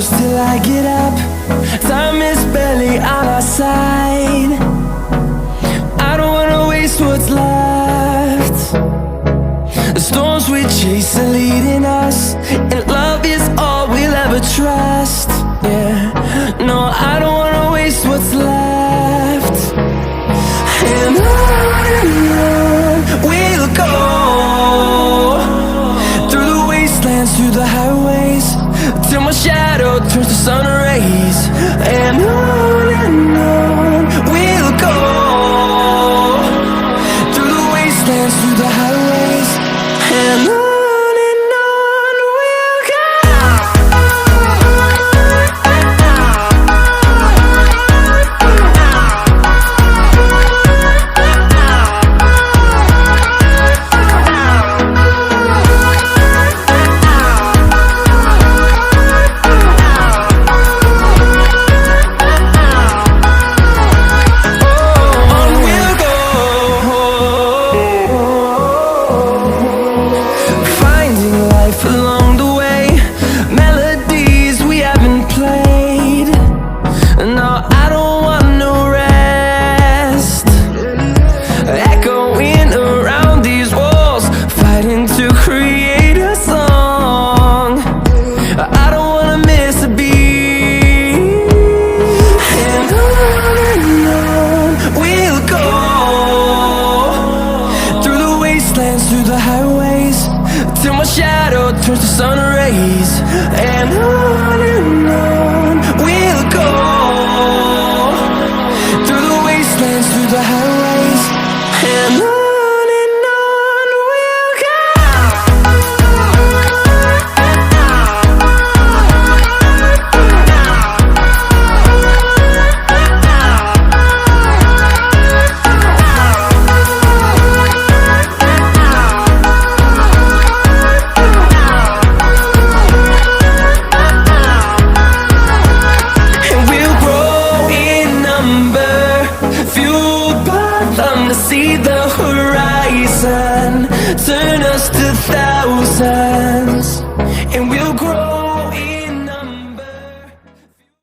close till I get up. Time is barely on our side. I don't wanna waste what's left. The storms we chase are leading us, and love is all we'll ever trust. Yeah, no, I don't wanna waste what's left. And on we'll go, through the wastelands, through the highways, till my shadow turns to sun rays. And on we'll go, through the wastelands, through the highways, and on we'll go. Along the way, melodies we haven't played. No, I don't want no rest. Echoing around these walls, fighting to create a song. I don't wanna miss a beat. And on we'll go, through the wastelands, through the highways, till my shadow turns to sun rays. And on we'll go, through the wastelands, through the highways, and on we'll go. To see the horizon turn us to thousands.